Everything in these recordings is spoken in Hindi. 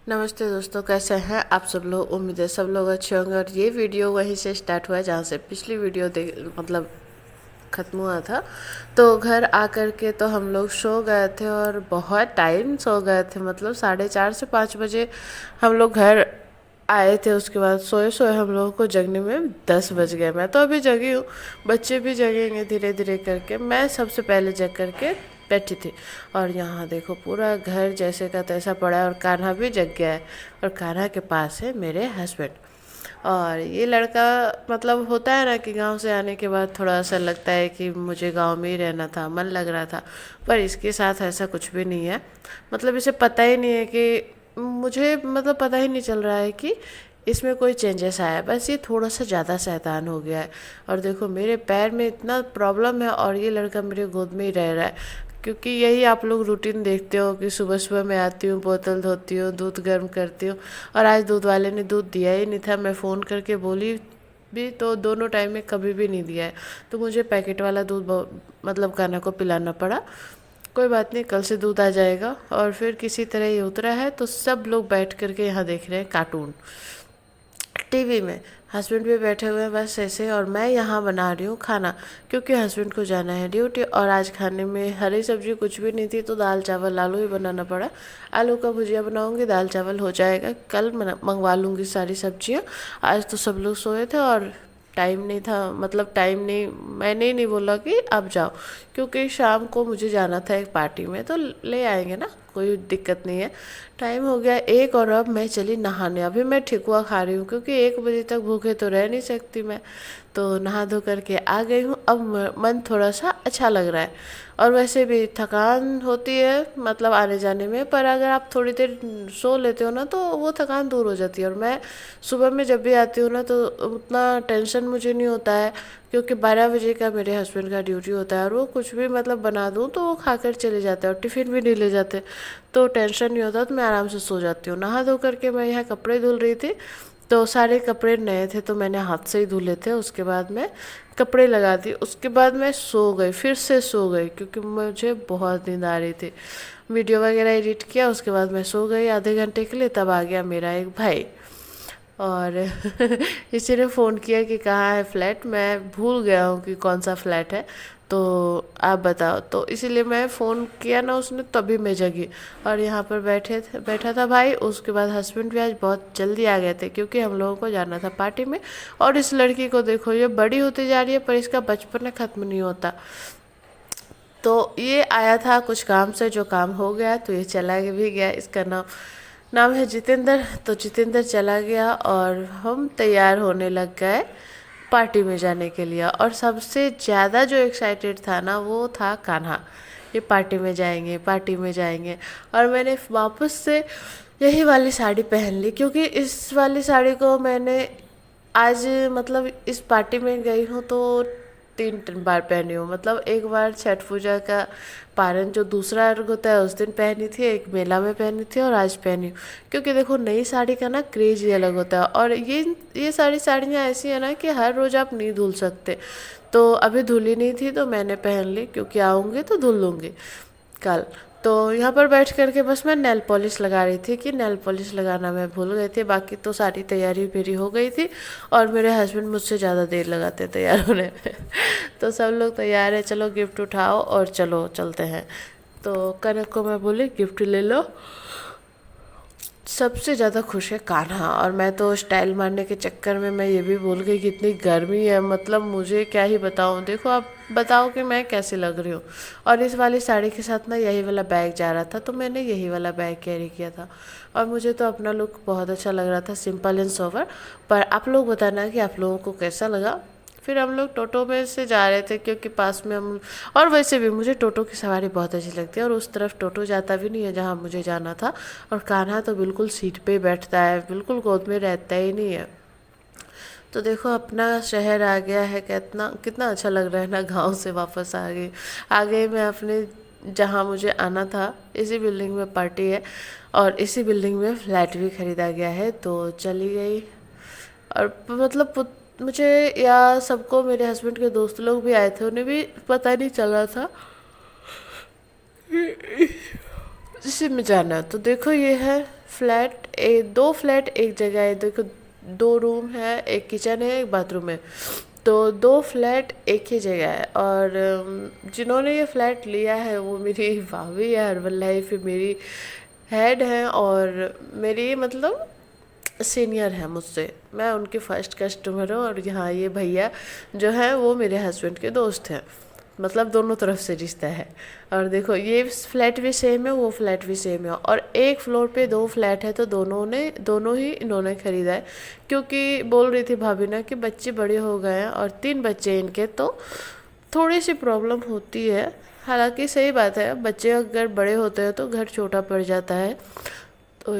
नमस्ते दोस्तों, कैसे हैं आप सब लोग। उम्मीद है सब लोग अच्छे होंगे। और ये वीडियो वहीं से स्टार्ट हुआ है जहाँ से पिछली वीडियो मतलब ख़त्म हुआ था। तो घर आकर के तो हम लोग सो गए थे और बहुत टाइम सो गए थे, मतलब 4:30 से 5 बजे हम लोग घर आए थे। उसके बाद सोए सोए हम लोगों को जगने में 10 बज गए। मैं तो अभी जगी हूँ, बच्चे भी जगेंगे धीरे धीरे करके। मैं सबसे पहले जग करके बैठी थी और यहाँ देखो पूरा घर जैसे का तैसा पड़ा है और कान्हा भी जग गया है। और कान्हा के पास है मेरे हस्बैंड। और ये लड़का मतलब होता है ना कि गांव से आने के बाद थोड़ा सा लगता है कि मुझे गांव में ही रहना था, मन लग रहा था। पर इसके साथ ऐसा कुछ भी नहीं है। मतलब इसे पता ही नहीं है कि मुझे मतलब पता ही नहीं चल रहा है कि इसमें कोई चेंजेस आया है। बस ये थोड़ा सा ज़्यादा शैतान हो गया है। और देखो मेरे पैर में इतना प्रॉब्लम है और ये लड़का मेरे गोद में ही रह रहा है। क्योंकि यही आप लोग रूटीन देखते हो कि सुबह सुबह मैं आती हूँ, बोतल धोती हूँ, दूध गर्म करती हूँ। और आज दूध वाले ने दूध दिया ही नहीं था। मैं फ़ोन करके बोली भी तो दोनों टाइम में कभी भी नहीं दिया है। तो मुझे पैकेट वाला दूध मतलब कान्हा को पिलाना पड़ा। कोई बात नहीं, कल से दूध आ जाएगा। और फिर किसी तरह ये उतरा है तो सब लोग बैठ करके यहाँ देख रहे हैं कार्टून टीवी में। हस्बैंड भी बैठे हुए हैं बस ऐसे, और मैं यहाँ बना रही हूँ खाना क्योंकि हस्बैंड को जाना है ड्यूटी। और आज खाने में हरी सब्जी कुछ भी नहीं थी तो दाल चावल आलू ही बनाना पड़ा। आलू का भुजिया बनाऊंगी, दाल चावल हो जाएगा। कल मंगवा लूँगी सारी सब्जियाँ। आज तो सब लोग सोए थे और टाइम नहीं था, मतलब टाइम नहीं, मैंने ही नहीं बोला कि आप जाओ क्योंकि शाम को मुझे जाना था एक पार्टी में, तो ले आएंगे ना, कोई दिक्कत नहीं है। टाइम हो गया 1 और अब मैं चली नहाने। अभी मैं ठेकुआ खा रही हूँ क्योंकि 1 बजे तक भूखे तो रह नहीं सकती मैं। तो नहा धो करके आ गई हूँ। अब मन थोड़ा सा अच्छा लग रहा है। और वैसे भी थकान होती है मतलब आने जाने में, पर अगर आप थोड़ी देर सो लेते हो ना तो वो थकान दूर हो जाती है। और मैं सुबह में जब भी आती हूँ ना तो उतना टेंशन मुझे नहीं होता है क्योंकि 12 बजे का मेरे हस्बैंड का ड्यूटी होता है और वो कुछ भी मतलब बना दूँ तो वो खाकर चले जाते हैं और टिफ़िन भी नहीं ले जाते। तो टेंशन नहीं होता, तो मैं आराम से सो जाती हूँ। नहा धो करके मैं यहाँ कपड़े धुल रही थी तो सारे कपड़े नए थे तो मैंने हाथ से ही धुले थे। उसके बाद मैं कपड़े लगा दी, उसके बाद मैं सो गई, फिर से सो गई क्योंकि मुझे बहुत नींद आ रही थी। वीडियो वगैरह एडिट किया, उसके बाद मैं सो गई आधे घंटे के लिए। तब आ गया मेरा एक भाई और इसी ने फ़ोन किया कि कहाँ है फ्लैट। मैं भूल गया हूँ कि कौन सा फ्लैट है, तो आप बताओ। तो इसीलिए मैं फ़ोन किया ना उसने, तभी मैं जगी। और यहाँ पर बैठा था भाई। उसके बाद हस्बैंड भी आज बहुत जल्दी आ गए थे क्योंकि हम लोगों को जाना था पार्टी में। और इस लड़की को देखो, ये बड़ी होती जा रही है पर इसका बचपन ख़त्म नहीं होता। तो ये आया था कुछ काम से, जो काम हो गया तो ये चला भी गया। इसका नाम नाम है जितेंद्र। तो जितेंद्र चला गया और हम तैयार होने लग गए पार्टी में जाने के लिए। और सबसे ज़्यादा जो एक्साइटेड था ना वो था कान्हा। ये पार्टी में जाएंगे, पार्टी में जाएंगे। और मैंने वापस से यही वाली साड़ी पहन ली क्योंकि इस वाली साड़ी को मैंने आज मतलब इस पार्टी में गई हूँ तो 3 बार पहनी हूँ। मतलब एक बार छठ पूजा का पारण जो दूसरा अर्घ होता है उस दिन पहनी थी, एक मेला में पहनी थी और आज पहनी हूँ। क्योंकि देखो नई साड़ी का ना क्रेज ही अलग होता है। और ये सारी साड़ियाँ ऐसी है ना कि हर रोज़ आप नहीं धुल सकते। तो अभी धुली नहीं थी तो मैंने पहन ली क्योंकि आऊँगी तो धुल लूँगी कल। तो यहाँ पर बैठ करके बस मैं नेल पॉलिश लगा रही थी कि नेल पॉलिश लगाना मैं भूल गई थी। बाकी तो सारी तैयारी मेरी हो गई थी और मेरे हस्बैंड मुझसे ज़्यादा देर लगाते तैयार होने में। तो सब लोग तैयार है, चलो गिफ्ट उठाओ और चलो चलते हैं। तो कनक को मैं बोली गिफ्ट ले लो। सबसे ज़्यादा खुश है कान्हा। और मैं तो स्टाइल मारने के चक्कर में मैं ये भी भूल गई कि इतनी गर्मी है, मतलब मुझे क्या ही बताऊँ। देखो आप बताओ कि मैं कैसी लग रही हूँ। और इस वाली साड़ी के साथ ना यही वाला बैग जा रहा था तो मैंने यही वाला बैग कैरी किया था। और मुझे तो अपना लुक बहुत अच्छा लग रहा था, सिंपल एंड सोबर। पर आप लोग बताना कि आप लोगों को कैसा लगा। फिर हम लोग टोटो में से जा रहे थे क्योंकि पास में हम, और वैसे भी मुझे टोटो की सवारी बहुत अच्छी लगती है और उस तरफ टोटो जाता भी नहीं है जहाँ मुझे जाना था। और कान्हा तो बिल्कुल सीट पे ही बैठता है, बिल्कुल गोद में रहता ही नहीं है। तो देखो अपना शहर आ गया है, कितना कितना अच्छा लग रहा है ना। गांव से वापस आ गई मैं अपने जहाँ मुझे आना था। इसी बिल्डिंग में पार्टी है और इसी बिल्डिंग में फ्लैट भी खरीदा गया है तो चली गई। और मतलब मुझे या सबको, मेरे हस्बैंड के दोस्त लोग भी आए थे, उन्हें भी पता नहीं चल रहा था इसी में जाना है। तो देखो ये है दो फ्लैट एक जगह है। देखो, 2 रूम है, एक किचन है, एक बाथरूम है, तो 2 फ्लैट एक ही जगह है। और जिन्होंने ये फ्लैट लिया है वो मेरी भाभी है, हर्बल लाइफ मेरी हेड है, और मेरी मतलब सीनियर है मुझसे, मैं उनकी फ़र्स्ट कस्टमर हूँ। और यहाँ ये भैया जो है वो मेरे हस्बैंड के दोस्त हैं, मतलब दोनों तरफ से रिश्ता है। और देखो, ये फ्लैट भी सेम है, वो फ्लैट भी सेम है, और एक फ्लोर पे 2 फ्लैट है, तो दोनों ही इन्होंने ख़रीदा है। क्योंकि बोल रही थी भाभी ना कि बच्चे बड़े हो गए हैं और 3 बच्चे इनके, तो थोड़ी सी प्रॉब्लम होती है। हालांकि सही बात है, बच्चे अगर बड़े होते हैं तो घर छोटा पड़ जाता है। तो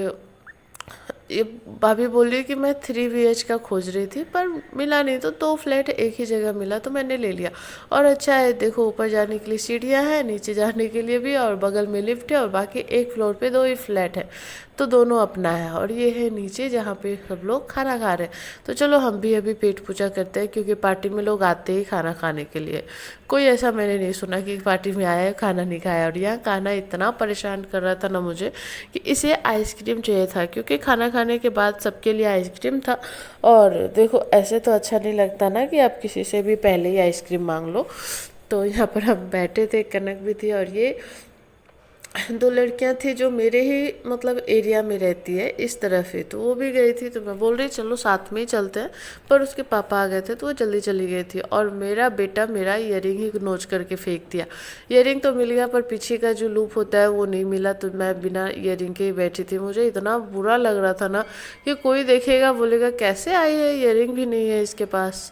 ये भाभी बोल रही कि मैं 3 BH का खोज रही थी पर मिला नहीं, तो 2 फ्लैट एक ही जगह मिला तो मैंने ले लिया। और अच्छा है, देखो ऊपर जाने के लिए सीढ़ियाँ हैं, नीचे जाने के लिए भी, और बगल में लिफ्ट है, और बाकी एक फ्लोर पे 2 ही फ्लैट है, तो दोनों अपना है। और ये है नीचे जहाँ पे सब लोग खाना खा रहे हैं। तो चलो हम भी अभी पेट पूजा करते हैं, क्योंकि पार्टी में लोग आते ही खाना खाने के लिए। कोई ऐसा मैंने नहीं सुना कि पार्टी में आया है खाना नहीं खाया। और यहाँ खाना इतना परेशान कर रहा था ना मुझे कि इसे आइसक्रीम चाहिए था, क्योंकि खाना खाने के बाद सबके लिए आइसक्रीम था। और देखो, ऐसे तो अच्छा नहीं लगता ना कि आप किसी से भी पहले ही आइसक्रीम मांग लो। तो यहाँ पर हम बैठे थे, कनक भी थी, और ये 2 लड़कियां थी जो मेरे ही मतलब एरिया में रहती है इस तरफ ही, तो वो भी गई थी। तो मैं बोल रही चलो साथ में ही चलते हैं, पर उसके पापा आ गए थे तो वो जल्दी चली गई थी। और मेरा बेटा मेरा ईयरिंग ही नोच करके फेंक दिया। ईयरिंग तो मिल गया पर पीछे का जो लूप होता है वो नहीं मिला, तो मैं बिना ईयरिंग के ही बैठी थी। मुझे इतना बुरा लग रहा था ना कि कोई देखेगा बोलेगा कैसे आई है, ईयरिंग भी नहीं है इसके पास।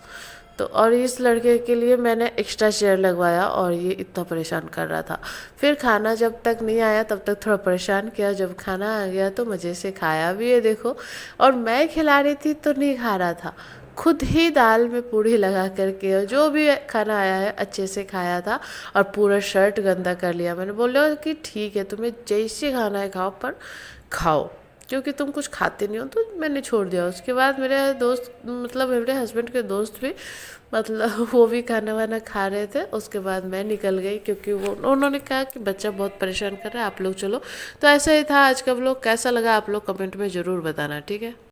तो और इस लड़के के लिए मैंने एक्स्ट्रा चेयर लगवाया, और ये इतना परेशान कर रहा था। फिर खाना जब तक नहीं आया तब तक थोड़ा परेशान किया, जब खाना आ गया तो मज़े से खाया भी है देखो। और मैं खिला रही थी तो नहीं खा रहा था, खुद ही दाल में पूड़ी लगा करके जो भी खाना आया है अच्छे से खाया था। और पूरा शर्ट गंदा कर लिया। मैंने बोला कि ठीक है, तुम्हें जैसे खाना है खाओ, पर खाओ, क्योंकि तुम कुछ खाते नहीं हो। तो मैंने छोड़ दिया। उसके बाद मेरे दोस्त, मतलब मेरे हस्बैंड के दोस्त भी, मतलब वो भी खाना वाना खा रहे थे। उसके बाद मैं निकल गई, क्योंकि उन्होंने कहा कि बच्चा बहुत परेशान कर रहा है, आप लोग चलो। तो ऐसा ही था आज का व्लॉग। कैसा लगा आप लोग कमेंट में ज़रूर बताना, ठीक है।